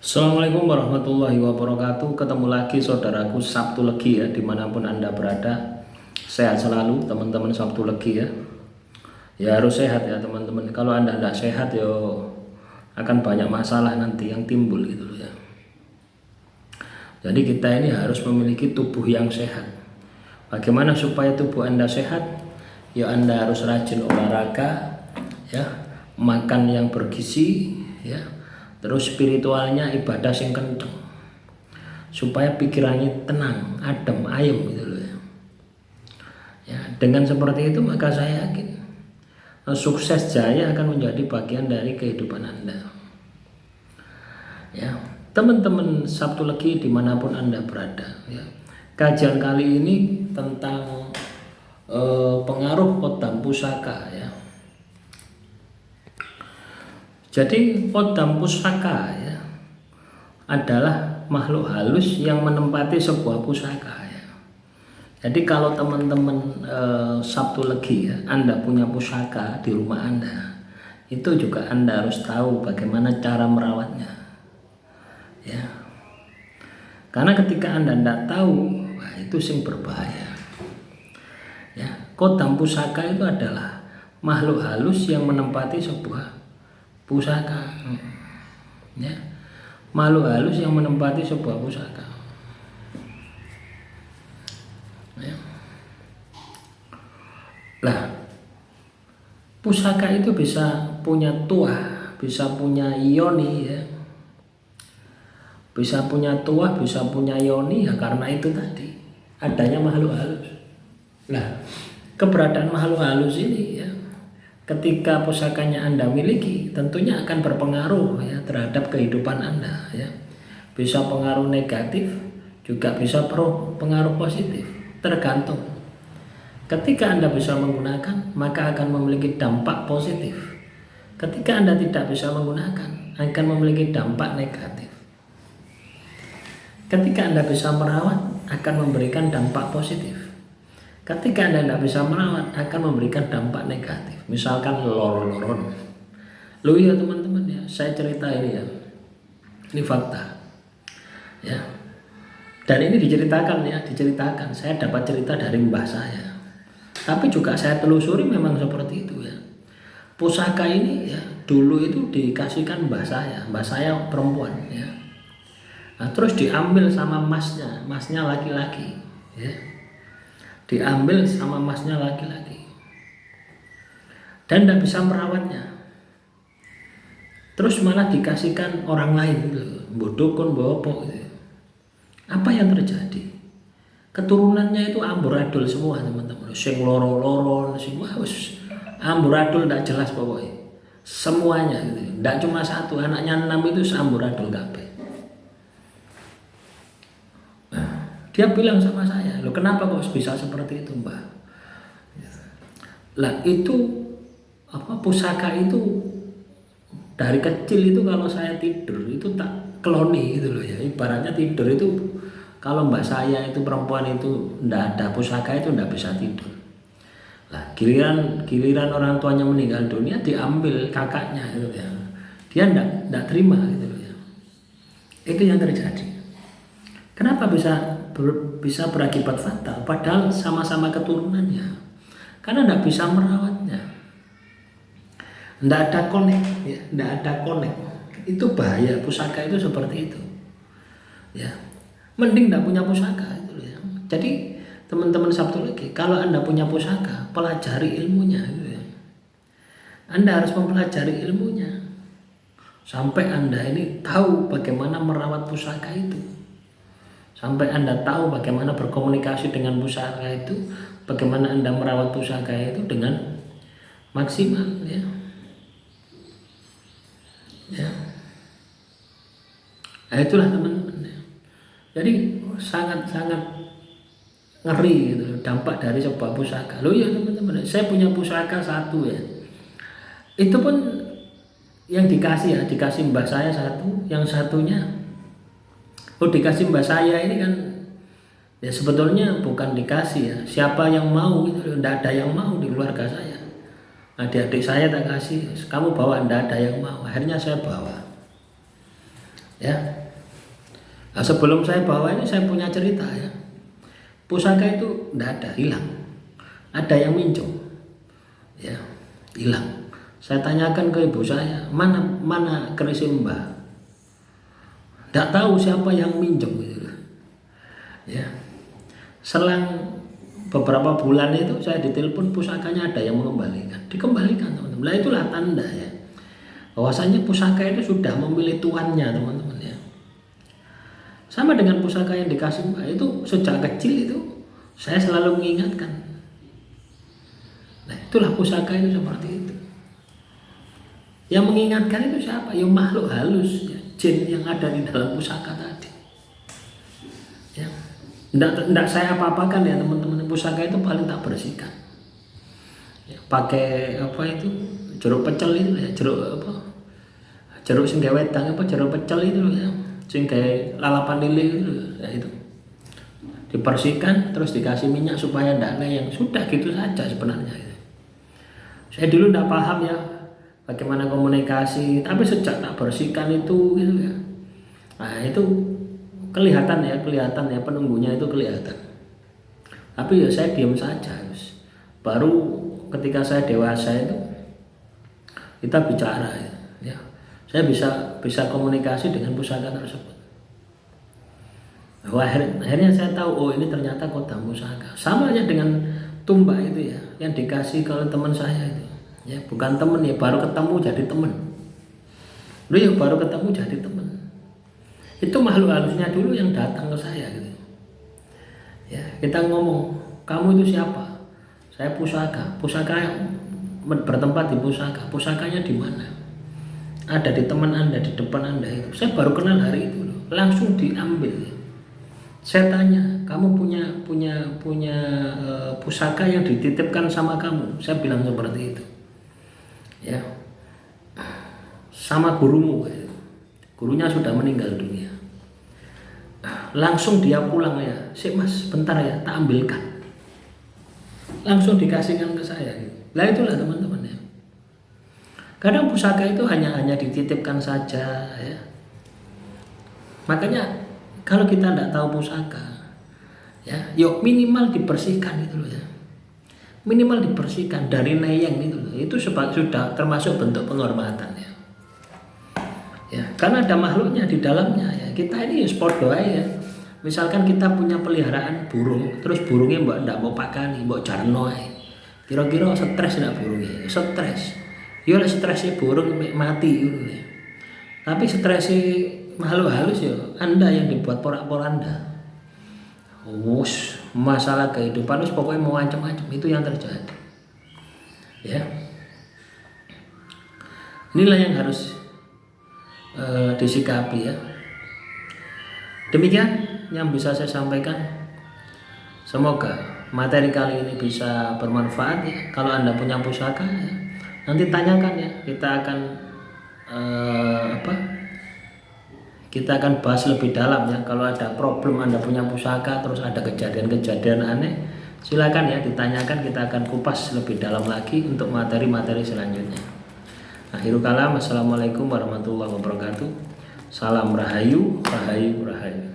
Assalamualaikum warahmatullahi wabarakatuh. Ketemu lagi saudaraku Sabtu Legi ya, dimanapun Anda berada. Sehat selalu teman-teman Sabtu Legi ya. Ya harus sehat ya teman-teman. Kalau Anda tidak sehat ya akan banyak masalah nanti yang timbul gitu loh ya. Jadi kita ini harus memiliki tubuh yang sehat. Bagaimana supaya tubuh Anda sehat? Ya Anda harus rajin olahraga ya, makan yang bergizi ya. Terus spiritualnya ibadah sing kenceng supaya pikirannya tenang, adem, ayem gitu loh ya. Ya, dengan seperti itu maka saya yakin sukses jaya akan menjadi bagian dari kehidupan Anda. Ya, teman-teman Sabtu Legi dimanapun Anda berada ya. Kajian kali ini tentang pengaruh kodam pusaka ya. Jadi kodam pusaka ya adalah makhluk halus yang menempati sebuah pusaka ya. Jadi kalau teman-teman Sabtu Legi ya, Anda punya pusaka di rumah Anda, itu juga Anda harus tahu bagaimana cara merawatnya. Ya. Karena ketika Anda tidak tahu, wah, itu sing berbahaya. Ya, kodam pusaka itu adalah makhluk halus yang menempati sebuah pusaka ya, makhluk halus yang menempati sebuah pusaka ya. Lah pusaka itu bisa punya tuah, bisa punya yoni ya, bisa punya tuah, bisa punya yoni ya, karena itu tadi adanya makhluk halus. Nah keberadaan makhluk halus ini ya, ketika pusakanya Anda miliki tentunya akan berpengaruh ya terhadap kehidupan Anda ya. Bisa pengaruh negatif, juga bisa pengaruh positif, tergantung. Ketika Anda bisa menggunakan, maka akan memiliki dampak positif. Ketika Anda tidak bisa menggunakan, akan memiliki dampak negatif. Ketika Anda bisa merawat, akan memberikan dampak positif. Ketika Anda tidak bisa merawat, akan memberikan dampak negatif. Misalkan lor-loron. Loh ya teman-teman ya, saya cerita ini ya. Ini fakta. Ya. Dan ini diceritakan ya, diceritakan. Saya dapat cerita dari mbah saya. Tapi juga saya telusuri memang seperti itu ya. Pusaka ini ya, dulu itu dikasihkan mbah saya perempuan ya. Nah, terus diambil sama masnya laki-laki ya. Diambil sama masnya laki-laki dan tidak bisa merawatnya, terus malah dikasihkan orang lain gitu, bodokon bopok gitu. Apa yang terjadi? Keturunannya itu amburadul semua teman-teman, sing loro-loro semua wis amburadul, tidak jelas pokoknya semuanya gitu. Tidak cuma satu, anaknya 6 itu amburadul kabeh. Dia bilang sama saya, loh kenapa kok bisa seperti itu mbak? Lah itu pusaka itu dari kecil itu kalau saya tidur itu tak kloni gitu loh ya. Ibaratnya tidur itu kalau mbak saya itu perempuan itu ndak ada pusaka itu ndak bisa tidur. Lah giliran orang tuanya meninggal dunia diambil kakaknya gitu ya. Dia ndak terima gitu loh ya. Itu yang terjadi. Kenapa bisa berakibat fatal padahal sama-sama keturunannya? Karena tidak bisa merawatnya, tidak ada connect ya, tidak ada connect. Itu bahaya, pusaka itu seperti itu ya. Mending tidak punya pusaka itu ya. Jadi teman-teman Sabtu Legi, kalau Anda punya pusaka, pelajari ilmunya gitu ya. Anda harus mempelajari ilmunya sampai Anda ini tahu bagaimana merawat pusaka itu, sampai Anda tahu bagaimana berkomunikasi dengan pusaka itu, bagaimana Anda merawat pusaka itu dengan maksimal ya. Ya. Nah, itulah teman-teman ya. Jadi sangat-sangat ngeri gitu dampak dari sebuah pusaka. Loh ya teman-teman, saya punya pusaka satu ya. Itu pun yang dikasih mbah saya satu, yang satunya dikasih mbah saya ini kan ya sebetulnya bukan dikasih ya. Siapa yang mau gitu, tidak ada yang mau di keluarga saya. Adik-adik saya tak kasih, kamu bawa, tidak ada yang mau. Akhirnya saya bawa. Ya. Nah, sebelum saya bawa ini saya punya cerita ya. Pusaka itu enggak ada, hilang. Ada yang minjem. Ya, hilang. Saya tanyakan ke ibu saya, mana keris Mbah? Enggak tahu siapa yang minjem gitu. Ya. Selang beberapa bulan itu saya ditelepon pusakanya ada yang mengembalikan. Dikembalikan teman-teman. Nah itulah tanda ya. Bahwasanya pusaka itu sudah memilih tuannya teman-teman ya. Sama dengan pusaka yang dikasih Mbak itu sejak kecil itu saya selalu mengingatkan. Nah itulah pusaka itu seperti itu. Yang mengingatkan itu siapa? Ya makhluk halus, ya, jin yang ada di dalam pusaka tadi. Ya, enggak saya apa-apakan ya teman-teman. Pusaka itu paling tak bersihkan. Ya, pakai apa itu? Jeruk pecel itu ya, jeruk apa? Jeruk sing gawe wedang apa jeruk pecel itu ya. Sing kayak lalapan lele itu, ya itu dibersihkan terus dikasih minyak supaya tidak yang sudah gitu saja sebenarnya. Saya dulu tidak paham ya bagaimana komunikasi, tapi sejak tak bersihkan itu gitu ya. Nah itu kelihatan ya penunggunya itu kelihatan. Tapi ya saya diam saja. Baru ketika saya dewasa itu kita bicara ya. Saya bisa komunikasi dengan pusaka tersebut. Wah, akhirnya saya tahu oh ini ternyata kota pusaka. Sama aja dengan tumbak itu ya, yang dikasih kalau teman saya itu. Ya, bukan teman ya, baru ketemu jadi teman. Lu ya baru ketemu jadi teman. Itu makhluk halusnya dulu yang datang ke saya gitu. Ya, kita ngomong, "Kamu itu siapa?" "Saya pusaka." "Pusaka bertempat di pusaka. Pusakanya di mana?" "Ada di teman Anda, di depan Anda itu." Saya baru kenal hari itu loh. Langsung diambil. Saya tanya, "Kamu punya pusaka yang dititipkan sama kamu?" Saya bilang seperti itu. Ya. Sama gurumu. Gurunya sudah meninggal dunia. Langsung dia pulang ya. "Sik Mas, bentar ya, tak ambilkan." Langsung dikasihkan ke saya. Lah itulah teman-teman ya. Kadang pusaka itu hanya dititipkan saja ya. Makanya kalau kita tidak tahu pusaka ya, yuk minimal dibersihkan itu loh ya. Minimal dibersihkan dari neyeng itu loh. Itu sudah termasuk bentuk penghormatan ya. Ya, karena ada makhluknya di dalamnya ya. Kita ini sport doa ya. Misalkan kita punya peliharaan burung, terus burungnya ndak mau pakani, mbok jarno ae. Kira-kira stres ndak burungnya? Stres. Ya lah stresnya burung mati gitu ya. Tapi stresnya makhluk halus ya Anda yang dibuat porak-poranda. Masalah kehidupan pokoknya mau macam-macam itu yang terjadi. Ya. Inilah yang harus disikapi ya. Demikian yang bisa saya sampaikan. Semoga materi kali ini bisa bermanfaat ya. Kalau Anda punya pusaka ya, nanti tanyakan ya, kita akan kita akan bahas lebih dalam ya. Kalau ada problem Anda punya pusaka terus ada kejadian-kejadian aneh, silakan ya ditanyakan, kita akan kupas lebih dalam lagi untuk materi-materi selanjutnya. Akhirul kalam, assalamualaikum warahmatullahi wabarakatuh. Salam rahayu, rahayu, rahayu.